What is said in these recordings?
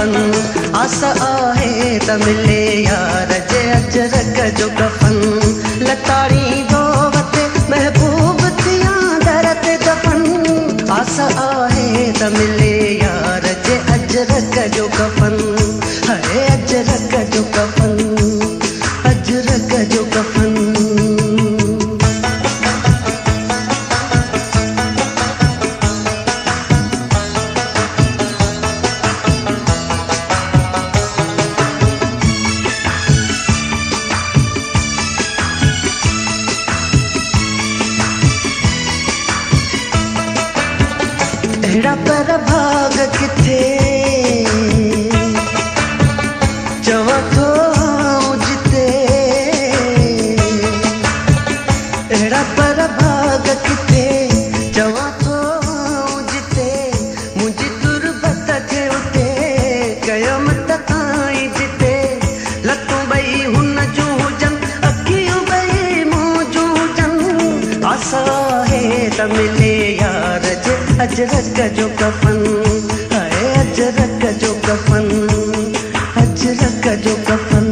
कफन आस आहे त मिले यार जे अजरक जो कफन लताड़ी दो वते महबूब थिया दर ते दफन आस आहे त मिले यार जे अजरक जो कफन है अजरक जो कफन अजरक जो कफन एड़ा पर भाग किथे चवा तो जिते एड़ा पर भाग किथे चवा तो जिते मुझी तुरबत थे उठे कयामत ताई जिते लतूं बई हुन जूं हुजन अखियूं बई मुंह जूं हुजन आसा है त मिले यार जे अजरक जो कफन है अजरक जो कफन अजरक जो कफन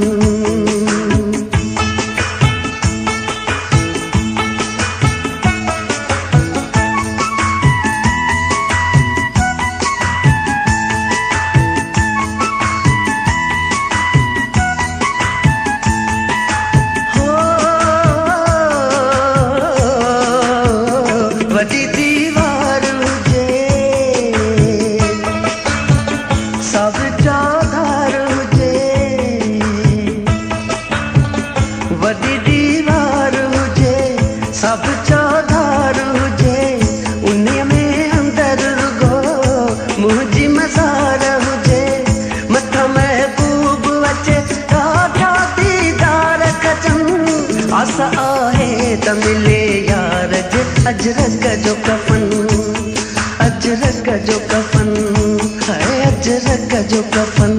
वडी दीवार सब चौधार हुजे वडी दीवार हुजे सब चौधार हुजे उन्हीं में अंदर रुगो मुझी मज़ार हुजे मथा महबूब अचे ॾाढा दीदार खचन आस आहे त मिले यार जे अजरक जो कफन अजरक जो कफन है अजरक जो कफन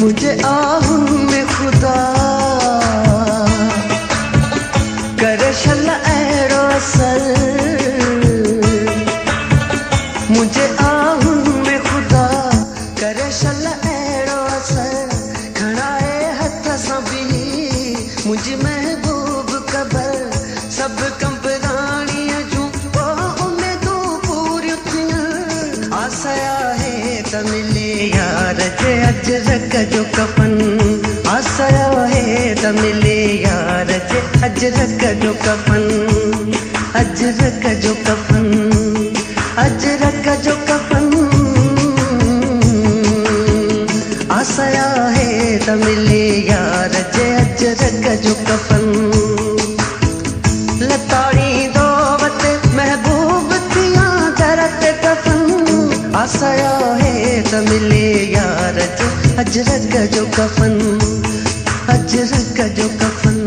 मुझे आहुन में खुदा करे शल ऐरो असर मुझे आहुन में खुदा करे शल ऐरो असर खड़ाए हथ सां भी मुझी महबूब कबर सब कंपराणीअ जूं उम्मीदूं पूरियूं थियूं आस आहे त मिले यार जे अजरक जो कफन आस आहे त मिले यार जे अजरक जो कफन अजरक जो कफन अजरक जो कफन आस आहे त मिले यार जे अजरक जो कफन लताड़ी दो वते महबूब थिया दर ते दफन आस आहे त मिले यार जे अजरक जो कफन अजरक जो कफन